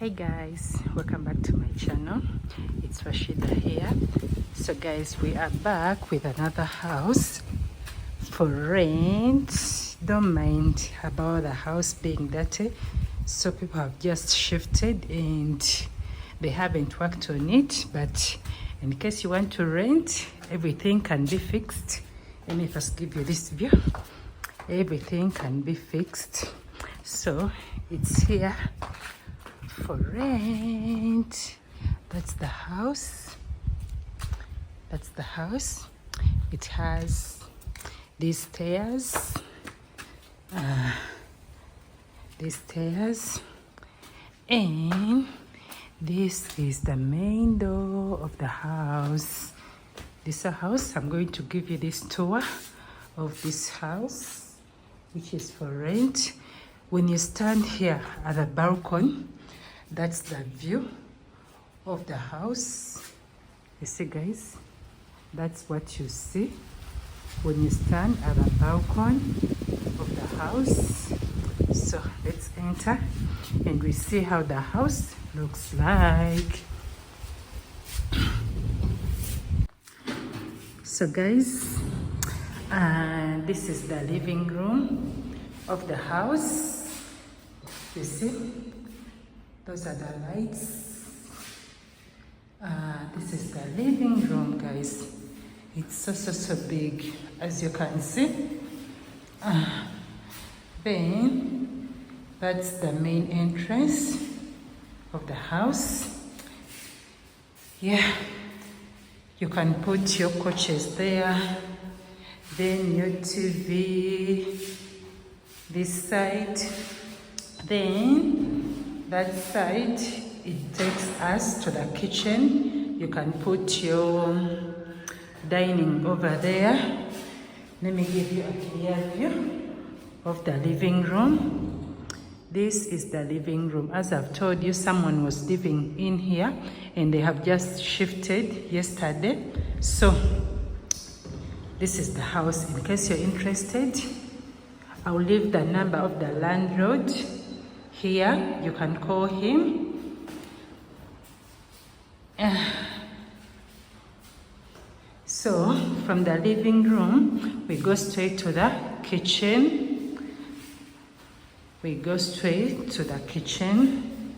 Hey guys, welcome back to my channel. It's Rashida here. So guys, we are back with another house for rent. Don't mind about the house being dirty. So people have just shifted and they haven't worked on it, but in case you want to rent, everything can be fixed. Let me first give you this view. Everything can be fixed. So it's here for rent. That's the house. That's the house. It has these stairs. And this is the main door of the house. This house, I'm going to give you this tour of this house, which is for rent. When you stand here at the balcony, that's the view of the house. You see guys, that's what you see when you stand at the balcony of the house. So let's enter and we see how the house looks like. So guys, this is the living room of the house. You see, those are the lights. This is the living room, guys. It's so big, as you can see. Then that's the main entrance of the house. Yeah, you can put your couches there, then your TV this side, then that side. It takes us to the kitchen. You can put your dining over there. Let me give you a clear view of the living room. This is the living room. As I've told you, someone was living in here and they have just shifted yesterday. So this is the house. In case you're interested, I'll leave the number of the landlord here. You can call him. So from the living room, we go straight to the kitchen. We go straight to the kitchen.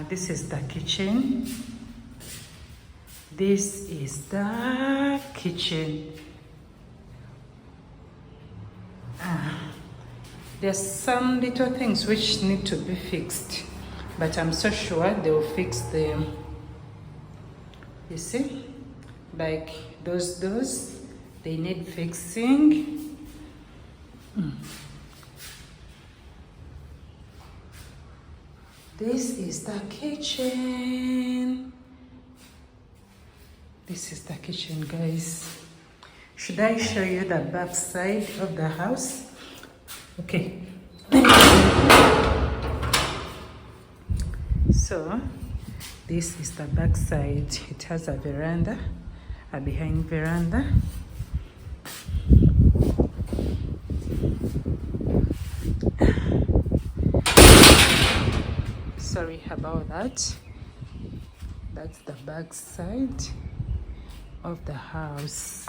This is the kitchen. This is the kitchen. There's some little things which need to be fixed, but I'm so sure they will fix them. You see, like those doors, they need fixing. This is the kitchen. This is the kitchen, guys. Should I show you the back side of the house? Okay. So this is the back side. It has a veranda, a behind veranda. Sorry about that. That's the back side of the house.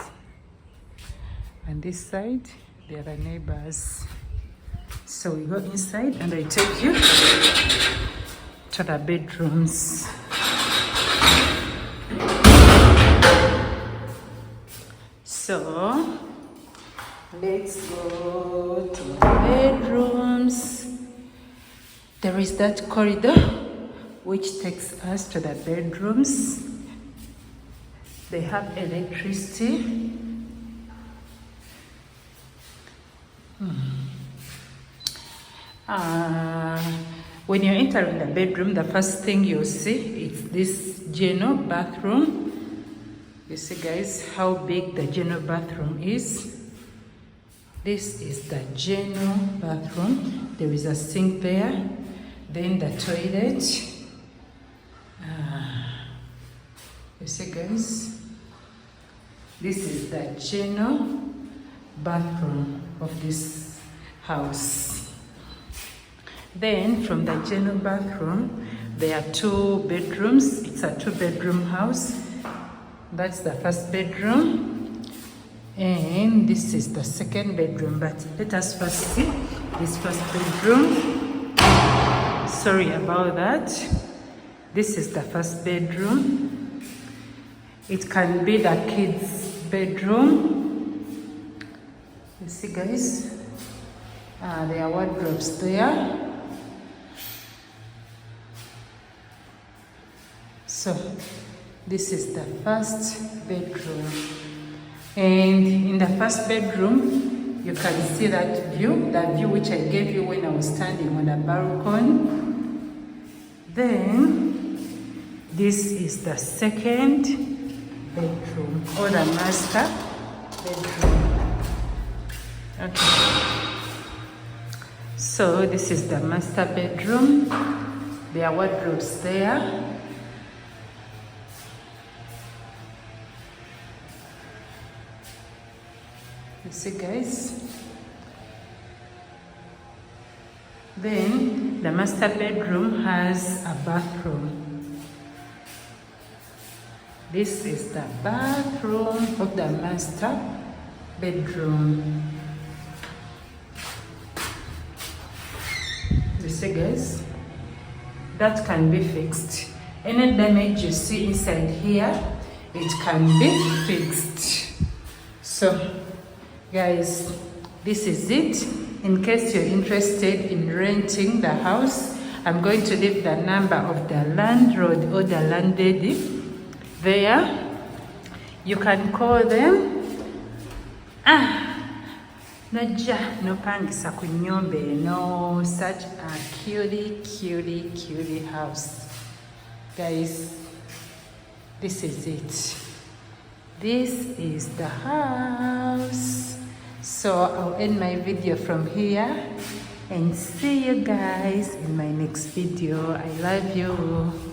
And this side, they are the neighbors. So we go inside and I take you to the bedrooms. So let's go to the bedrooms. There is that corridor which takes us to the bedrooms. They have electricity. When you're entering the bedroom, the first thing you'll see is this general bathroom. You see guys how big the general bathroom is. This is the general bathroom. There is a sink there, then the toilet. You see guys, this is the general bathroom of this house. Then from the general bathroom, there are 2 bedrooms. It's a 2-bedroom house. That's the first bedroom. And this is the second bedroom. But let us first see this first bedroom. Sorry about that. This is the first bedroom. It can be the kids' bedroom. You see, guys? There are wardrobes there. So this is the first bedroom, and in the first bedroom you can see that view which I gave you when I was standing on the balcony. Then this is the second bedroom, or the master bedroom. Okay, so this is the master bedroom. There are wardrobes there. You see, guys? Then the master bedroom has a bathroom. This is the bathroom of the master bedroom. You see, guys? That can be fixed. Any damage you see inside here, it can be fixed. So guys, this is it. In case you're interested in renting the house, I'm going to leave the number of the landlord or the landlady there. You can call them. No pangisa kunyombe, no, such a cutie house. Guys, this is it. This is the house. So I'll end my video from here and see you guys in my next video. I love you.